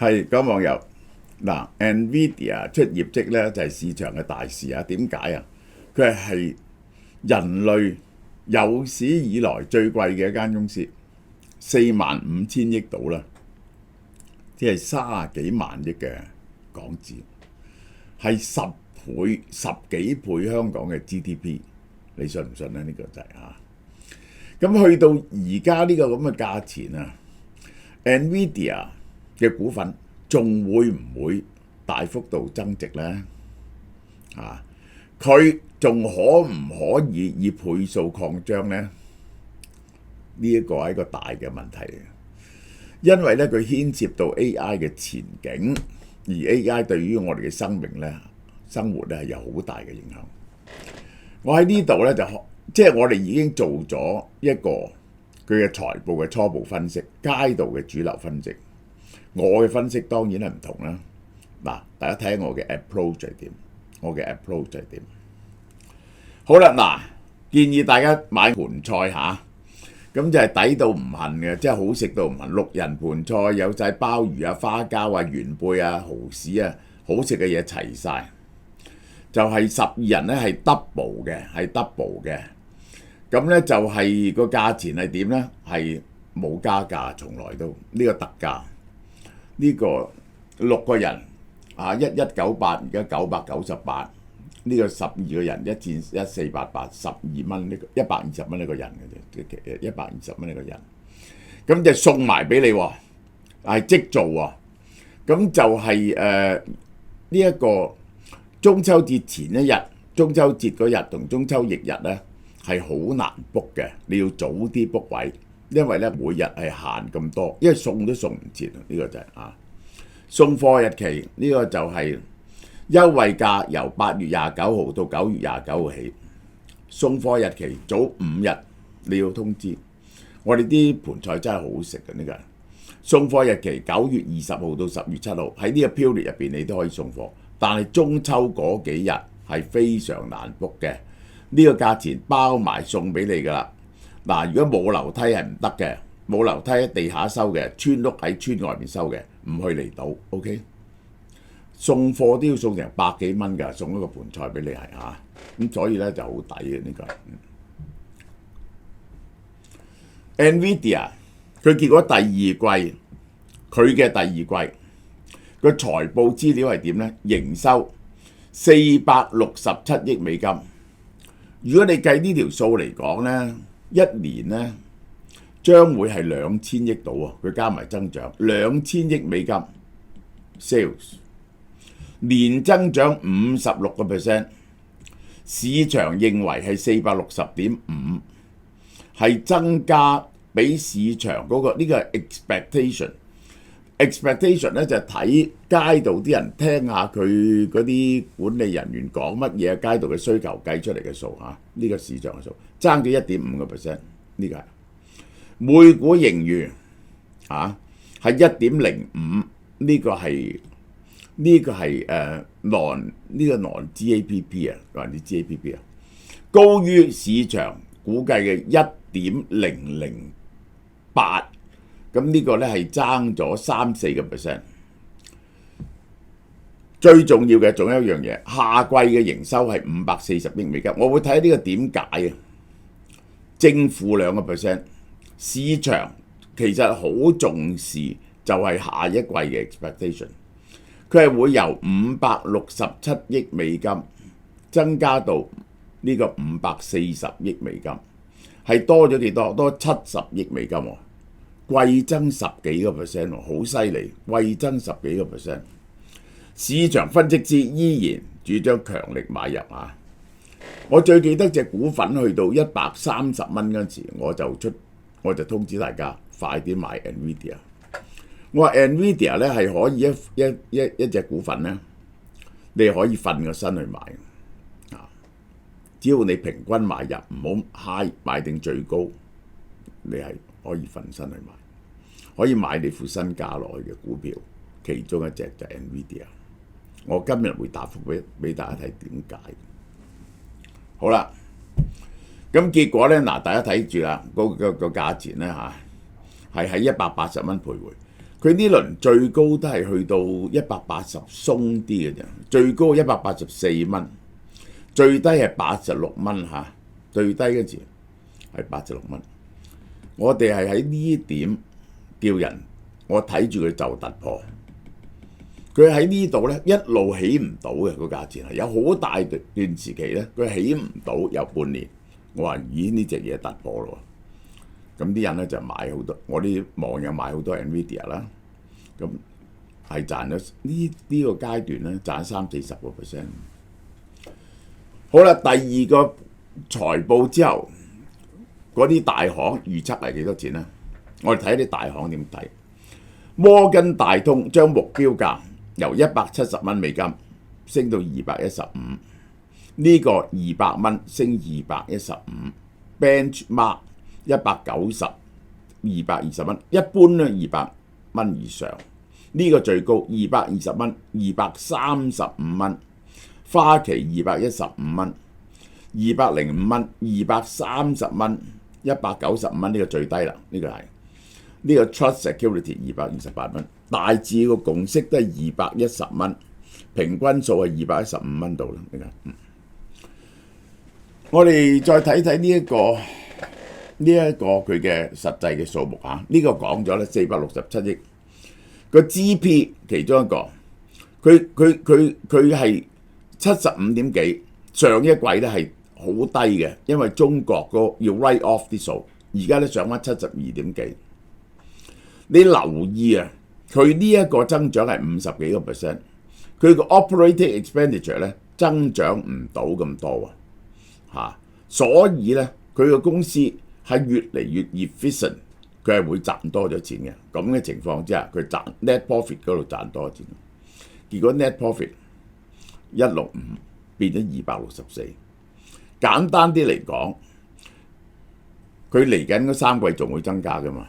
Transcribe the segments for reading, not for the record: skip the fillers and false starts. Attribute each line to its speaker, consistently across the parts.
Speaker 1: 係講網友嗱，NVIDIA 出業績咧就係市場嘅大事啊！點解啊？佢係人類有史以來最貴嘅一間公司，45000億到啦，即係30幾萬億嘅港紙，係十幾倍香港嘅 GDP， 你信唔信咧？呢個就係咁去到而家呢個咁嘅價錢啊 ，NVIDIA 嘅股份仲會唔會大幅度增值呢？佢仲可唔可以倍數擴張呢？呢一個係一個大嘅問題，因為咧佢牽涉到 AI 嘅前景，而 AI 對於我哋嘅生活咧係有好大嘅影響。我喺呢度咧即係我哋已經做咗一個佢嘅財報嘅初步分析，街道嘅主流分析。我嘅分析當然係唔同啦。嗱，大家睇下我嘅 approach 係點，好啦，嗱，建議大家買盤菜嚇，咁就係抵到唔恨嘅，即係好食到唔恨。6人盤菜有晒鮑魚啊、花膠啊、元貝啊、蠔豉啊，好食嘅嘢齊晒。就係12人咧係 double 嘅，咁咧就係個價錢係點咧？係冇加價，從來都呢個特價，呢個6個人1198，而家998，呢個12個人1488，12蚊呢個120蚊一個人嘅啫，120蚊一個人，咁就送埋俾你喎，係即做喎，咁就係呢一個。中秋節前一日、中秋節嗰日同中秋翌日咧係好難 book 嘅，你要早啲 book 位，因為咧每日係限咁多，因為送都送唔切。呢個就係送貨日期呢個就係優惠價由8月29號到9月29號起，送貨日期早5日你要通知。我哋啲盤菜真係好好食嘅，呢個送貨日期9月20號到10月7號，喺呢個 period 入邊你都可以送貨。但係中秋嗰幾日係非常難 book 嘅，呢個價錢包埋送俾你㗎啦。嗱，如果冇樓梯係唔得嘅，冇樓梯喺地下收嘅，村屋喺村外面收嘅，唔去離島。OK， 送貨都要送成100幾蚊㗎，送一個盤菜俾你係咁所以咧就好抵嘅呢個。NVIDIA 佢結果第二季，佢嘅第二季。個財報資料係點呢？營收467億美金。如果你計呢條數嚟講呢，一年呢將會係2000億到喎，佢加埋增長2000億美金 sales， 年增長56%，市場認為係460.5，係增加比市場嗰個呢個 expectation 咧就係睇街道啲人聽下佢嗰啲管理人員講乜嘢，街道嘅需求計出嚟嘅數呢個市場嘅數爭咗1.5%，呢個係每股盈餘係1.05，呢個係non GAPP 或者 GAPP 高於市場估計嘅1.008。咁呢個咧係爭咗3-4%。最重要嘅仲有一樣嘢，下季嘅營收係540億美金。我會睇呢個點解正負2%。市場其實好重視就係下一季嘅 expectation， 佢係會由567億美金增加到呢個540億美金，係多咗幾多？多70億美金喎。貴增10幾個%喎，好犀利！貴增10幾個%，市場分析師依然主張強力買入我最記得隻股份去到130蚊嗰陣時，我就通知大家快啲買 NVIDIA。我話 NVIDIA 咧係可以一隻股份咧，你可以瞓個身去買只要你平均買入，唔好 high 買定最高，你係可以瞓身去買，可以買你副身價落去嘅股票，其中一隻就係 NVIDIA。我今日會答覆俾大家睇點解。好啦，咁結果咧大家睇住啦，個價錢咧係喺180蚊徘徊。佢呢輪最高都係去到180鬆啲嘅啫，最高184蚊，最低係86蚊嚇，最低嗰時係86蚊。我哋係喺呢點叫人，我睇住佢就突破。佢喺呢度咧一路起唔到嘅個價錢係有好大段時期咧，佢起唔到有半年。我話咦呢隻嘢突破咯，咁啲人咧就買好多，我啲網友買好多 Nvidia 啦，咁係賺咗呢個階段咧賺30-40%。好啦，第二個財報之後，嗰啲大行預測係幾多錢咧？我哋睇啲大行點睇。摩根大通將目標價由170蚊美金升到215，呢個200蚊升215，benchmark 190、220蚊，一般咧200蚊以上，呢個最高220蚊、235蚊，花旗215蚊、205蚊、230蚊、195蚊，呢個最低啦，呢個係。呢個 Trust Security 228蚊，大致個共識都係210蚊，平均數係215蚊度啦。你睇，我哋再睇睇呢一個佢嘅實際嘅數目嚇，呢個講咗咧467億個 GP 其中一個，佢係75點幾，上一季咧係好低嘅，因為中國要 write off 啲數，而家咧上翻72點幾。你留意啊，佢呢一個增長係50幾個%，佢個 operating expenditure 咧增長唔到咁多喎，所以咧佢個公司係越嚟越 efficient， 佢係會賺多咗錢嘅。咁嘅情況之下，佢賺 net profit 嗰度賺多咗錢，結果 net profit 165變咗264。簡單啲嚟講，佢嚟緊嗰3季仲會增加㗎嘛。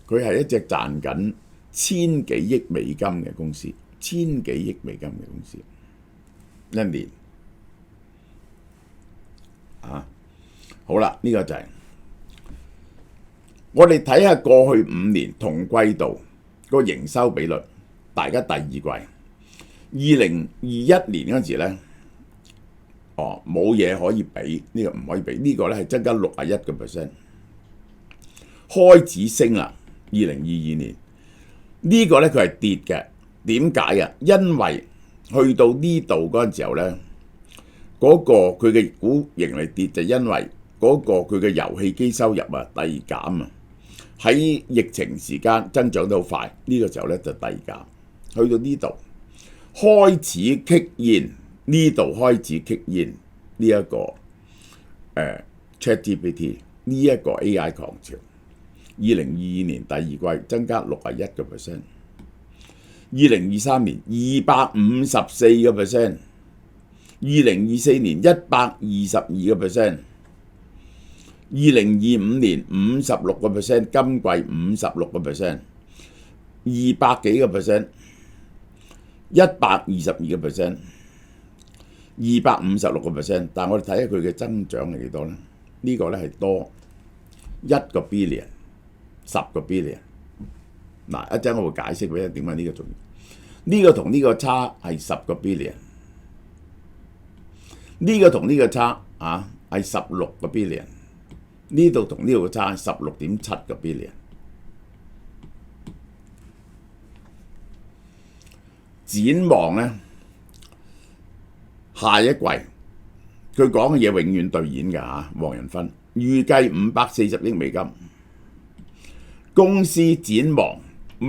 Speaker 1: 佢係一隻賺緊1000幾億美金嘅公司，1000幾億美金嘅公司，一年好啦，呢個就係我哋睇下過去5年同季度個營收比率，大家第二季2021年嗰陣時咧，冇嘢可以比，呢個唔可以比，呢個咧係增加61%，開始升啦。2022年呢個咧佢係跌嘅，點解啊？因為去到呢度嗰陣時候咧，嗰個佢嘅股盈利跌就因為嗰個佢嘅遊戲機收入遞減啊，喺疫情時間增長得好快，呢個時候咧就遞減，去到呢度開始 kick in， 呢度開始 kick in 呢一個ChatGPT 呢一個 AI 狂潮。2022年第二季增加61%，2023年254%，2024年122%，2025年56%，今季56%，200幾個 percent，122%，256%，但係我哋睇下佢嘅增長係幾多咧？呢個咧係多1個 billion。10個 billion， 嗱一陣我會解釋俾你點解呢個重要。呢個同呢個差係10個 billion， 呢個同呢個差係16個 billion， 呢度同呢度嘅差係16.7個 billion。展望咧，下一季佢講嘅嘢永遠兌現㗎嚇，黃仁勳預計540億美金。公司展望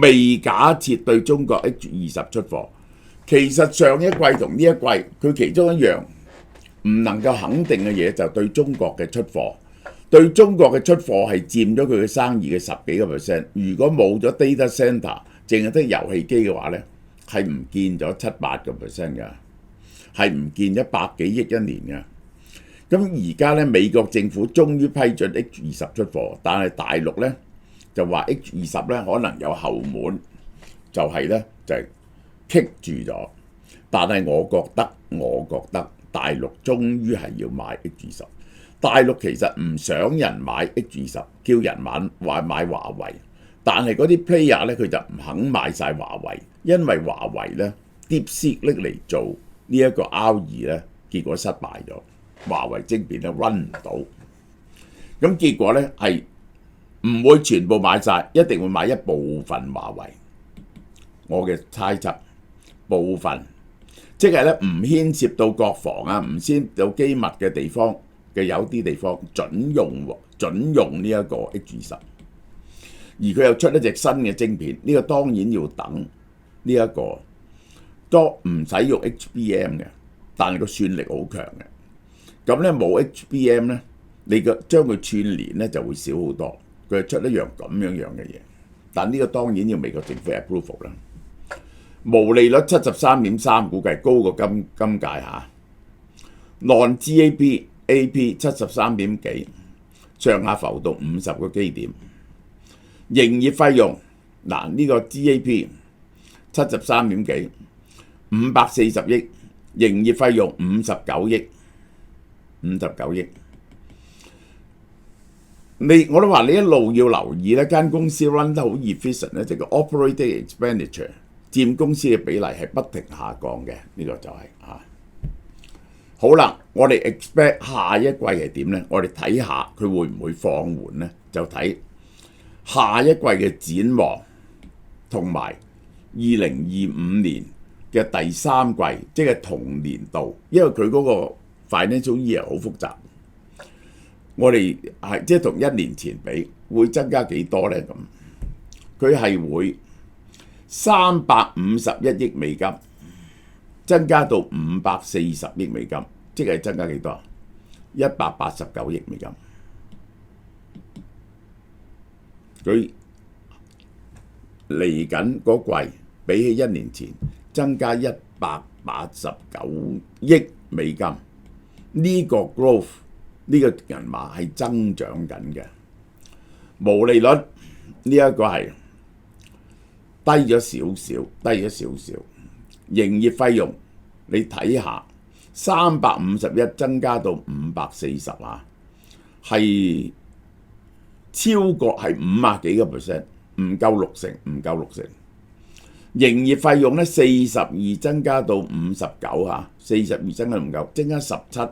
Speaker 1: 未假設對中國 H20 出貨，其實上一季同呢一季佢其中一樣唔能夠肯定嘅嘢就對中國嘅出貨，對中國嘅出貨係佔咗佢嘅生意嘅10幾個%。如果冇咗 data center， 淨係得遊戲機嘅話咧，係唔見咗7-8個%㗎，係唔見100幾億一年㗎。咁而家咧美國政府終於批准 H20 出貨，但係大陸咧就話 H20 咧可能有後門，就係咧就係棘住咗。但係我覺得大陸終於係要買 H20。大陸其實唔想人買 H20，叫人買華為。但係嗰啲 player 咧佢就唔肯買晒華為，因為華為咧 DeepSeek 拎嚟做呢一個 R2咧，結果失敗咗，華為晶片咧 run 唔到，咁結果咧係唔會全部買晒，一定會買一部分華為。我嘅猜測，部分即係咧唔牽涉到國防啊，唔牽涉到機密嘅地方嘅有啲地方準用呢一個 H20，而佢又出一隻新嘅晶片，呢個當然要等呢一個都唔使用 HBM 嘅，但係個算力好強嘅。咁咧冇 HBM 咧，你嘅將佢串連咧就會少好多。佢係出一樣咁樣嘅嘢，但呢個當然要美國政府 approval 啦。毛利率73.3，估計高過今屆嚇。Non-GAAP AP 73點幾，上下浮動50個基點。營業費用嗱呢個 GAP 73點幾，540億，營業費用59億。我都話你一路要留意咧，間公司 run 得好 efficient 咧，即係個 operating expenditure 佔公司嘅比例係不停下降嘅，呢個就係好啦，我哋 expect 下一季係點咧？我哋睇下佢會唔會放緩咧？就睇下一季嘅展望，同埋2025年嘅第三季，即係同年度，因為佢嗰個 financial year 好複雜。我哋係即係同1年前比，會增加幾多咧？咁佢係會351億美金增加到540億美金，即係增加幾多？189億美金。佢嚟緊嗰季比起1年前增加189億美金，呢個 growth。呢個銀碼係增長緊嘅，毛利率呢一個係低咗少少，營業費用你睇下351增加到540啊，係超過係50幾個 percent， 唔夠6成。營業費用咧42增加到59嚇，42增加唔夠，增加17，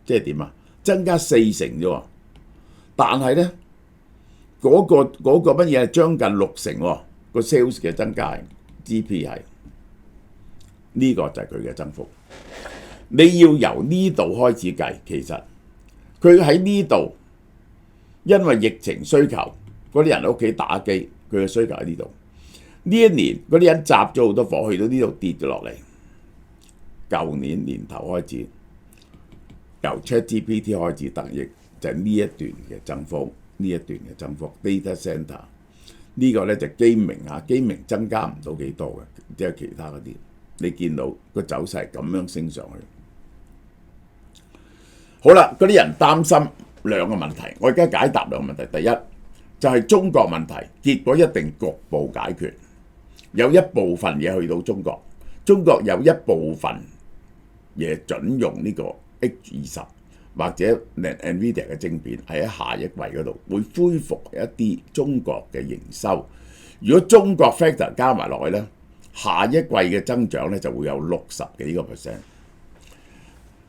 Speaker 1: 即係點啊？增加4成啫喎，但係咧嗰個乜嘢係將近6成喎，個 sales 嘅增加 GP 係呢個就係佢嘅增幅。你要由呢度開始計，其實佢喺呢度，因為疫情需求，嗰啲人喺屋企打機，佢嘅需求喺呢度。呢一年嗰啲人集咗好多貨，去到呢度跌咗落嚟。舊年年頭開始。由 ChatGPT 開始得益，就係呢一段嘅增幅，data center 呢個咧就機明增加唔到幾多嘅，即係其他嗰啲，你見到個走勢咁樣升上去。好啦，嗰啲人擔心兩個問題，我而家解答兩個問題。第一就係中國問題，結果一定局部解決，有一部分嘢去到中國，中國有一部分嘢準用呢個H20或者 NVIDIA 嘅晶片喺下一季嗰度會恢復一啲中國嘅營收。如果中國 factor 加埋落去咧，下一季嘅增長咧就會有60幾個 percent。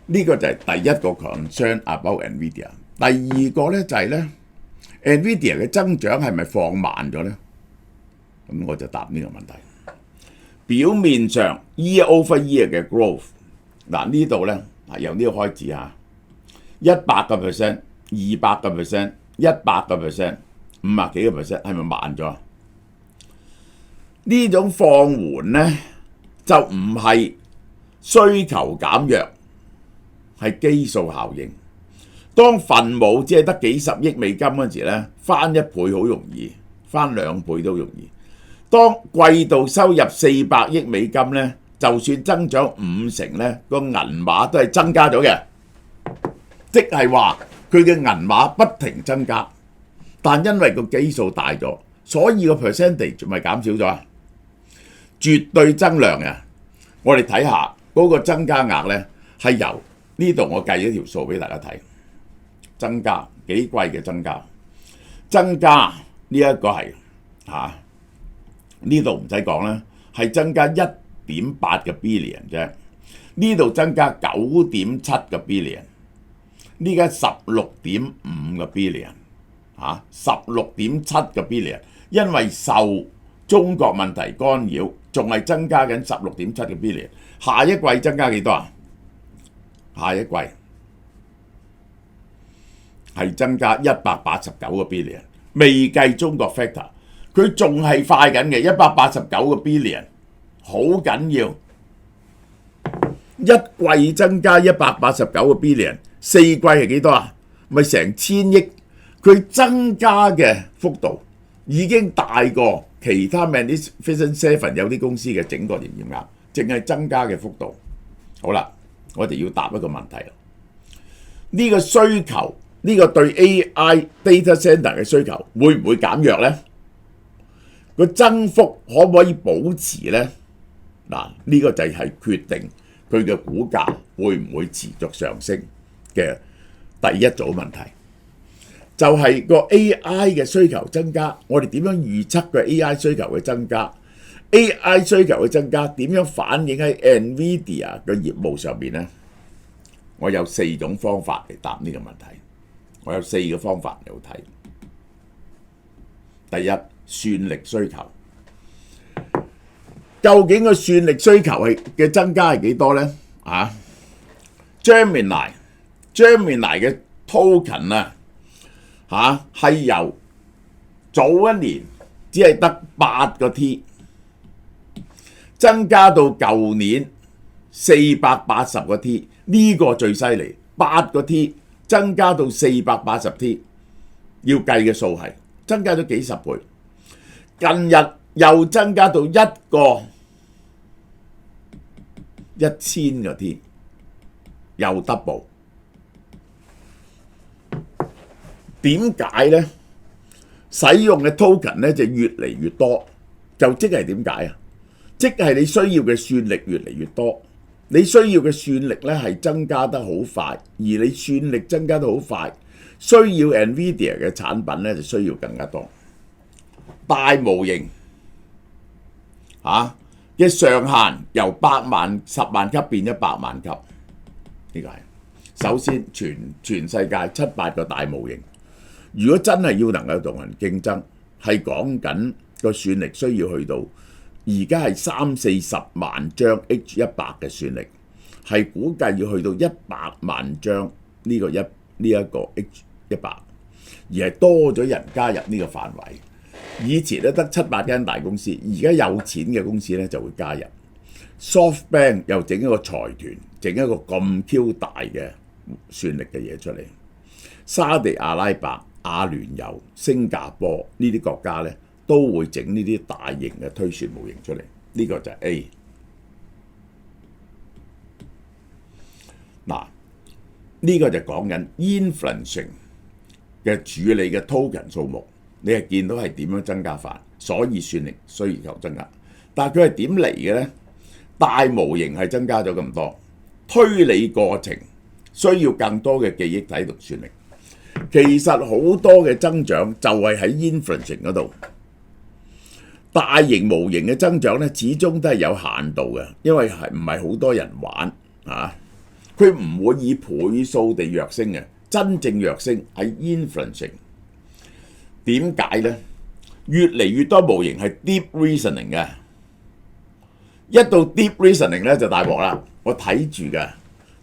Speaker 1: 呢個就係第一個 concern about NVIDIA。第二個咧就係咧 NVIDIA 嘅增長係咪放慢咗咧？咁我就答呢個問題。表面上 year over year 嘅 growth， 嗱呢度咧。由呢個開始嚇，100%、200%、100%、50幾個 percent， 係咪慢咗？呢種放緩咧就唔係需求減弱，係基數效應。當分母只係得幾十億美金嗰陣時咧，翻1倍好容易，翻2倍都容易。當季度收入400億美金咧，就算增長5成咧，個銀碼都係增加咗嘅，即係話佢嘅銀碼不停增加，但因為個基數大咗，所以個 percentage 咪減少咗啊！絕對增量啊！我哋睇下嗰個增加額咧，係由呢度我計咗條數俾大家睇，增加幾季嘅增加呢一個係嚇，呢度唔使講啦，係增加1.8個 billion 啫，呢度增加9.7個 billion， 呢家16.5個 billion 嚇，16.7個 billion， 因為受中國問題干擾，仲係增加緊16.7個 billion。下一季增加幾多啊？下一季係增加189個 billion， 未計中國 factor， 佢仲係快緊嘅189個 billion， 好緊要。一季增加189個 billion， 4季係幾多啊？咪成1000億，佢增加嘅幅度已經大過其他 Magnificent Seven 有啲公司嘅整個營業額，淨係增加嘅幅度。好啦，我哋要答一個問題啦。呢個需求，呢個對 AI data center 嘅需求會唔會減弱呢？個增幅可唔可以保持呢？嗱，呢個就係決定佢嘅股價會唔會持續上升嘅第一組問題。就係個 AI 嘅需求增加，我哋點樣預測個 AI 需求嘅增加 ？AI 需求嘅增加點樣反映喺 NVIDIA 嘅業務上面呢？我有4種方法嚟答呢個問題，我有4個方法嚟睇。第一，算力需求，究竟個算力需求嘅增加係幾多呢？啊 ，Gemini 嘅 token 啊，係由早一年只係得8個 T， 增加到舊年480個 T， 呢個最犀利，8個 T 增加到480 T， 要計嘅數係增加咗幾十倍。近日又增加到一個1000個 T， 又 double。點解呢？使用嘅 token 咧就越嚟越多，就即係點解啊？即係你需要嘅算力越嚟越多，你需要嘅算力咧係增加得好快，而你算力增加得好快，需要 NVIDIA 嘅產品咧就需要更加多。大模型嘅上限由8萬、10萬級變100萬級，呢個係首先全世界7、8個大模型。如果真係要能夠同人競爭，係講緊個算力需要去到而家係30-40萬張 H100 嘅算力，係估計要去到100萬張呢個 H100，而係多咗人加入呢個範圍。以前咧得7、8間大公司，而家有錢嘅公司咧就會加入。SoftBank 又整一個財團，整一個咁 Q 大嘅算力嘅嘢出嚟。沙地阿拉伯、阿聯酋、新加坡呢啲國家咧都會整呢啲大型嘅推算模型出嚟，呢個就係 A。嗱，呢個就講緊 inferencing 嘅處理嘅 token 數目，你係見到係點樣增加法，所以算力需求增加。但係佢係點嚟嘅咧？大模型係增加咗咁多，推理過程需要更多嘅記憶體同算力。其實好多嘅增長就係喺 inferencing 嗰度。大型模型嘅增長咧，始終都係有限度嘅，因為係唔係好多人玩啊？佢唔會以倍數地躍升嘅，真正躍升喺 inferencing。點解咧？越嚟越多模型係 deep reasoning 嘅，一到 deep reasoning 咧就大鑊啦。我睇住㗎，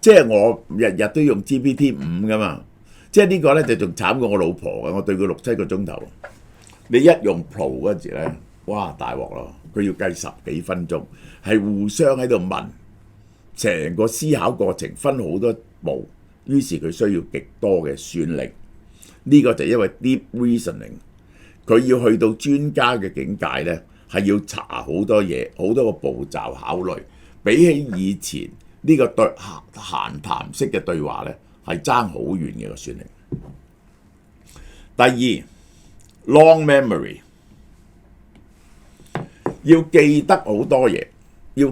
Speaker 1: 即係我日日都用 GPT-5㗎嘛。即係呢個咧就仲慘過我老婆嘅，我對佢6、7個鐘頭。你一用 Pro 嗰陣時咧，哇大鑊咯！佢要計10幾分鐘，係互相喺度問，成個思考過程分好多步，於是佢需要極多嘅算力。呢個就因為 deep reasoning， 佢要去到專家嘅境界咧，係要查好多嘢，好多個步驟考慮，比起以前呢個對閒談式嘅對話咧，係爭好遠嘅個算力。第二 ，long memory 要記得好多嘢，因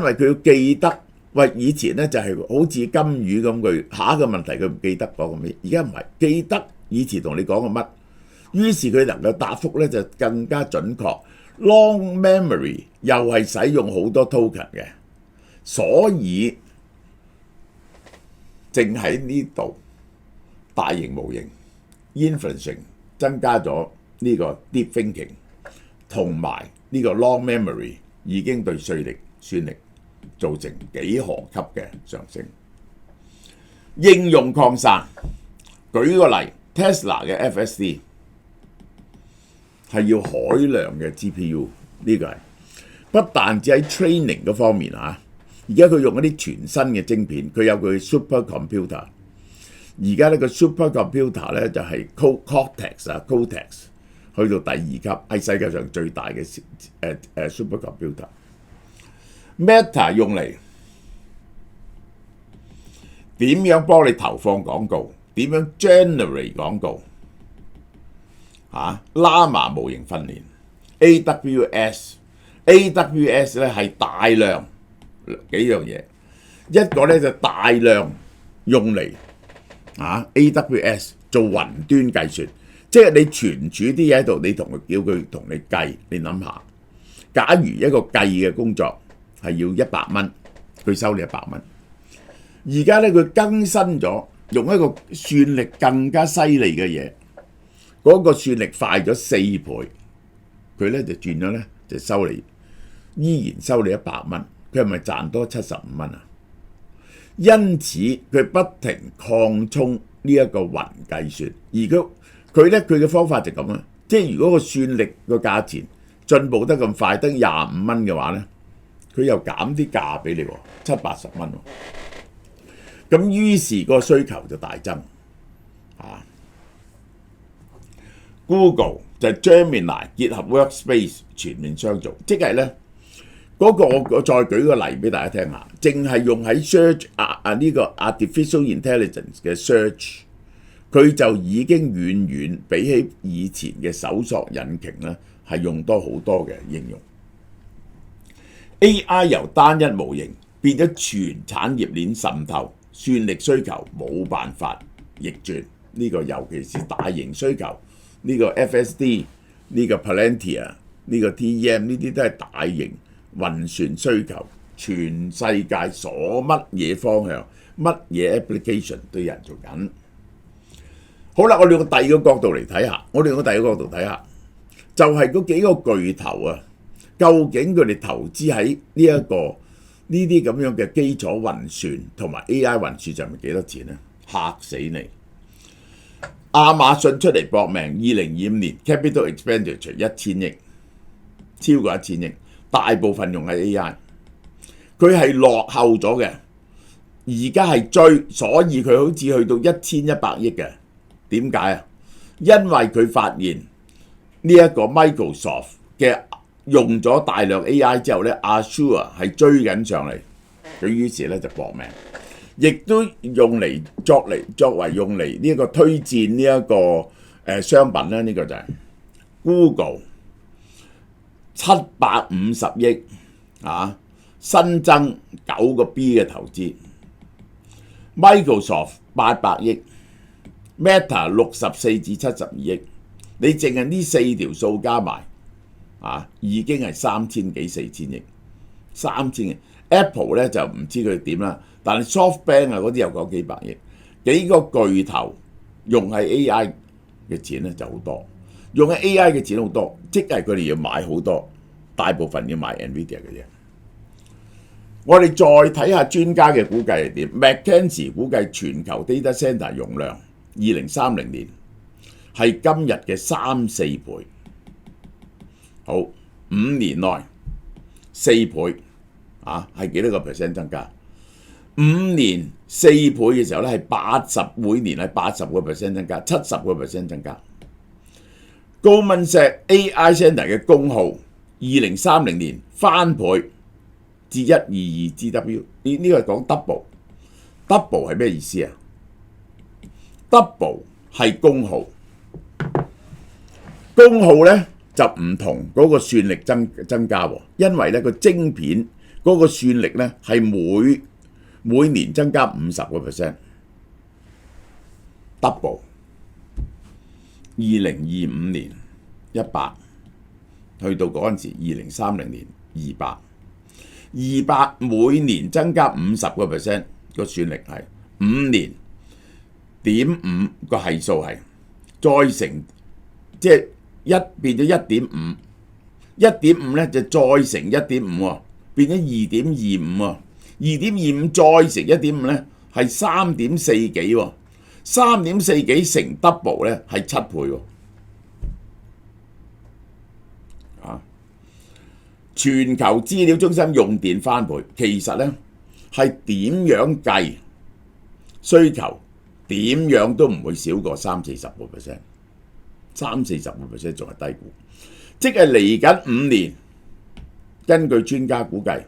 Speaker 1: 為佢要記得。喂，以前咧就係好似金魚咁，佢下一個問題佢唔記得講個咩，而家唔係記得以前同你講個乜，於是佢能夠答覆咧就更加準確。Long memory 又係使用好多 token 嘅，所以淨喺呢度大型模型 inferencing 增加咗呢個 deep thinking 同埋呢個 long memory 已經對算力造成幾何級嘅上升。應用擴散，舉個例 ，Tesla 嘅 FSD 係要海量嘅 GPU， 呢個係不但只喺 training 嗰方面嚇，而家佢用一啲全新嘅晶片，佢有佢 supercomputer。而家呢個 supercomputer 咧就係 Cortex 去到第2級，係世界上最大嘅supercomputer。Meta 用嚟點樣幫你投放廣告？點樣 generate 廣告？Llama 模型訓練 AWS 咧係大量幾樣嘢，一個咧就大量用嚟AWS 做雲端計算，即係你存儲啲嘢喺度，你叫佢同你計，你諗下，假如一個計嘅工作係要100蚊，佢收你100蚊。而家咧佢更新咗，用一個算力更加犀利嘅嘢，嗰個算力快咗4倍，佢咧就轉咗咧就收你，依然收你100蚊，佢係咪賺多75蚊啊？因此佢不停擴充呢一個雲計算，而佢嘅方法就咁啊，即係如果個算力個價錢進步得咁快，得25蚊嘅話咧，佢又減啲價俾你喎，70-80蚊喎。咁於是個需求就大增。Google 就係 Gemini 結合 Workspace 全面相做，即係咧嗰個我再舉個例俾大家聽下，淨係用喺 search 呢個 artificial intelligence 嘅 search， 佢就已經遠遠比起以前嘅搜索引擎咧係用多好多嘅應用。AI 由單一模型變咗全產業鏈滲透，算力需求冇辦法逆轉，呢個尤其是大型需求，呢個 FSD、呢個 Palantir、呢個 TEM 呢啲都係大型運算需求，全世界所乜嘢方向、乜嘢 application 都有人做緊。好啦，我哋用第二個角度嚟睇下，就係嗰幾個巨頭啊，究竟佢哋投資喺呢啲咁樣嘅基礎運算同埋 AI 運算上面幾多錢呢？嚇死你！亞馬遜出嚟搏命，2025年 capital expenditure 1000億，超過1000億，大部分用喺 AI。佢係落後咗嘅，而家係追，所以佢好似去到1100億嘅。點解啊？因為佢發現呢一個 Microsoft 嘅用咗大量 AI 之後咧 ，Azure 係追緊上嚟，佢於是咧就搏命，亦都用嚟作為用嚟呢一個推薦呢一個商品咧，呢個就係 Google 750億新增9個 B 嘅投資 ，Microsoft 800億 ，Meta 64至72億，你淨係呢4條數加埋已經係3000幾4000億，3000億。Apple 咧就唔知佢點啦，但係 SoftBank 嗰啲又講幾百億，幾個巨頭用喺 AI 嘅錢咧就好多，用喺 AI 嘅錢好多，即係佢哋要買好多，大部分要買 NVIDIA 嘅嘢。我哋再睇下專家嘅估計係點 ，McKinsey 估計全球 data center 容量2030年係今日嘅3-4倍，好5年內4倍。係幾多個 percent 增加？5年4倍嘅時候咧，係每年係80個 percent 增加，70個 percent 增加。Goldman Sachs AI Center 嘅功耗2030年翻倍至122 GW， 呢個係講 double 係咩意思啊 ？double 係功耗咧就唔同嗰個算力增加喎，因為咧個晶片。嗰個算力咧係每年增加50個 percent，double 2025年100，去到嗰陣時2030年200，200每年增加50%，個算力係5年0.5個係數係，再乘即係變咗1.5，1.5咧就再乘1.5喎，變咗2.25喎，2.25再乘1.5咧係3.4幾喎，3.4幾乘 double 咧係7倍喎。全球資料中心用電翻倍，其實咧係點樣計需求，點樣都唔會少過30-40%，30-40% 仲係低估，即係嚟緊5年，根據專家估計，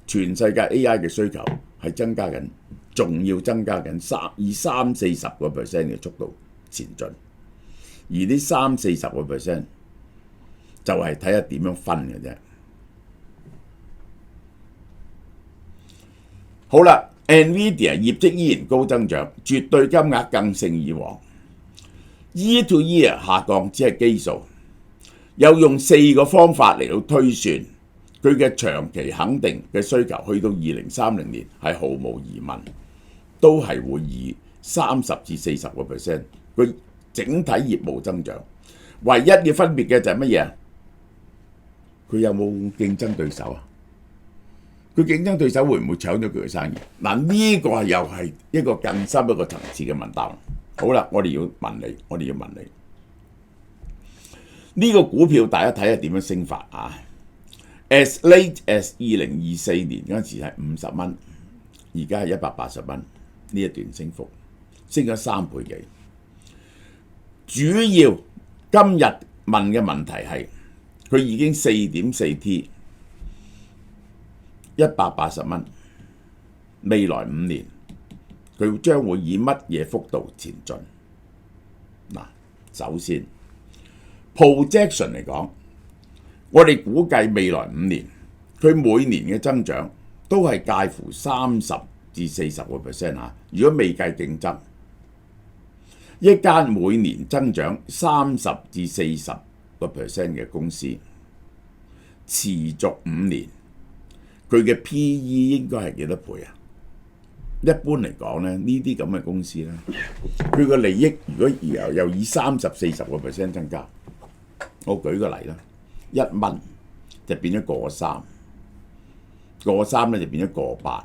Speaker 1: 全世界 AI 嘅需求係增加緊，仲要增加緊以30-40% 嘅速度前進，而呢30-40% 就係睇下點樣分嘅啫。好啦 ，NVIDIA 業績依然高增長，絕對金額更勝以往。Year to year 下降只係基數，又用4個方法嚟到推算佢嘅長期肯定嘅需求，去到2030年係毫無疑問，都係會以30-40% 佢整體業務增長。唯一嘅分別嘅就係乜嘢？佢有冇競爭對手啊？佢競爭對手會唔會搶咗佢嘅生意？嗱，呢個又係一個更深一個層次嘅問答。好啦，我哋要問你，呢個股票大家睇下點樣升法啊 ？As late as 2024年嗰陣時係50蚊，而家係180蚊，呢一段升幅升咗3倍幾。主要今日問嘅問題係佢已經4.4T。180蚊，未來5年佢將會以乜嘢幅度前進？嗱，首先 projection 嚟講，我哋估計未來5年佢每年嘅增長都係介乎30-40% 嚇。如果未計競爭，一間每年增長30-40% 嘅公司，持續5年。佢嘅 P/E 應該係幾多倍啊？一般嚟講咧，呢啲咁嘅公司咧，佢個利益如果又以30-40% 增加，我舉個例啦，1蚊就變咗個3，個3咧就變咗個8，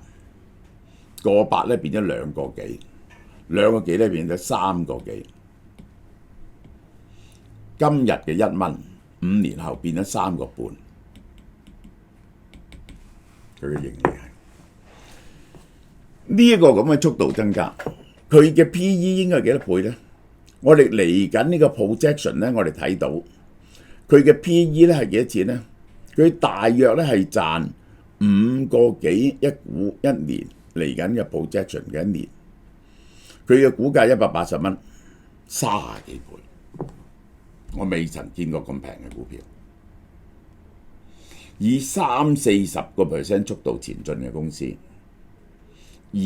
Speaker 1: 個8咧變咗2個幾，兩個幾咧變咗3個幾。今日嘅1蚊，5年後變咗3個半。佢嘅盈利係呢一個咁嘅速度增加，佢嘅 P/E 應該係幾多倍咧？我哋嚟緊呢個 projection 咧，我哋睇到佢嘅 P/E 咧係幾多錢咧？佢大約咧係賺5個幾一股一年，嚟緊嘅 projection 嘅一年，佢嘅股價180蚊，30幾倍，我未曾見過咁平嘅股票。以30-40% 速度前進嘅公司，而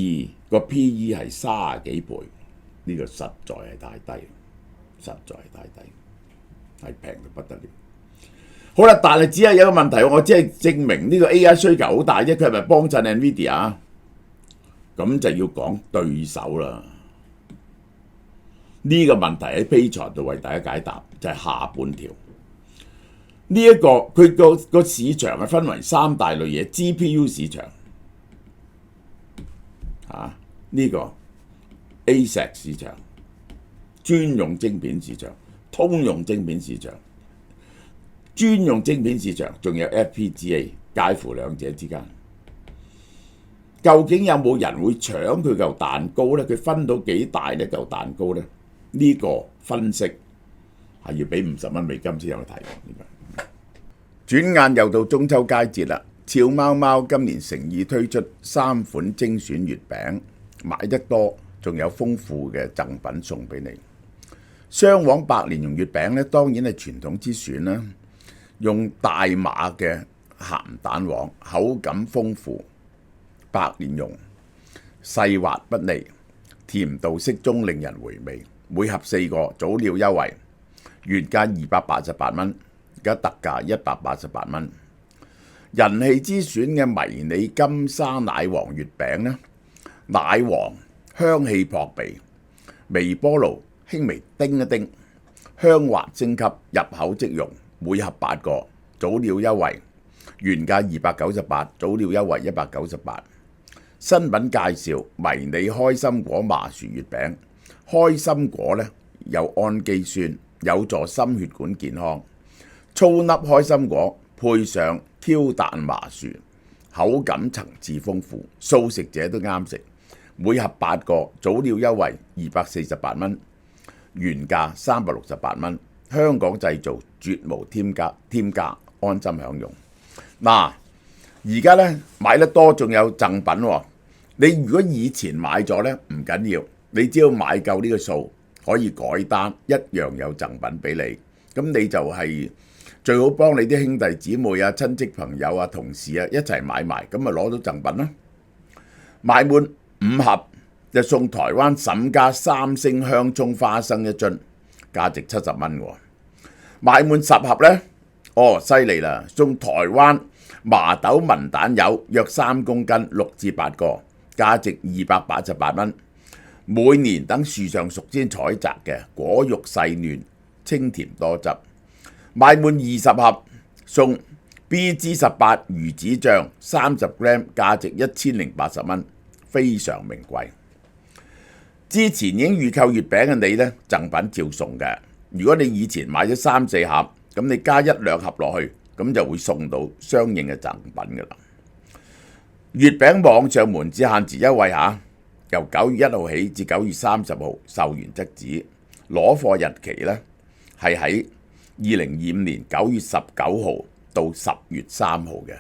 Speaker 1: 個 P/E 係30幾倍，呢個實在係太低，係平到不得了。好啦，但係只係有一個問題，我只係證明呢個 AI 需求好大啫，佢係咪幫襯 NVIDIA 啊？咁就要講對手啦。呢個問題喺 Patreon 度為大家解答，就係下半條。呢一個佢個市場係分為3大類嘢 ，GPU 市場，呢個 ASIC 市場，專用晶片市場，通用晶片市場，專用晶片市場，仲有 FPGA 介乎兩者之間。究竟有冇人會搶佢嚿蛋糕咧？佢分到幾大呢嚿蛋糕咧？呢個分析係要俾50蚊美金先有得睇。轉眼又到中秋佳節啦，俏貓貓今年誠意推出3款精選月餅，買得多仲有豐富嘅贈品送俾你。雙黃白蓮蓉月餅咧，當然係傳統之選啦，用大碼嘅鹹蛋黃，口感豐富，白蓮蓉細滑不膩，甜度適中令人回味。每盒4個，早鳥優惠。原價288蚊，而家特價188蚊。人氣之選嘅迷你金沙奶黃月餅呢，奶黃香氣撲鼻，微波爐輕微叮一叮，香滑升級，入口即溶，每盒8個，早鳥優惠，原價298，早鳥優惠198。新品介紹迷你開心果麻薯月餅，開心果呢有氨基酸，有助心血管健康。粗粒開心果配上 Q 彈麻薯，口感層次豐富，素食者都啱食。每盒8個，早鳥優惠248蚊，原價368蚊。香港製造，絕無添加，安心享用。嗱，而家呢買得多仲有贈品喎。你如果以前買咗呢，唔緊要，你只要買夠呢個數，可以改單，一樣有贈品俾你。咁你就係最好幫你啲兄弟姊妹啊、親戚朋友啊、同事啊一齊買埋，咁咪攞到贈品咯。買滿5盒就送台灣沈家3星香蔥花生一樽，價值70蚊喎。買滿10盒呢，犀利啦，送台灣麻豆文蛋柚約3公斤6至8個，價值288蚊。每年等樹上熟先採摘嘅，果肉細嫩，清甜多汁。買滿20盒送 BG18 魚子醬30g，價值1080蚊，非常名貴。之前已經預購月餅嘅你呢，贈品照送嘅。如果你以前買咗3、4盒，咁你加1、2盒落去，咁就會送到相應嘅贈品㗎啦。月餅網上門市限時優惠下，由9月1號起至9月30號售完即止，攞貨日期呢係喺2025年9月19號到10月3號嘅。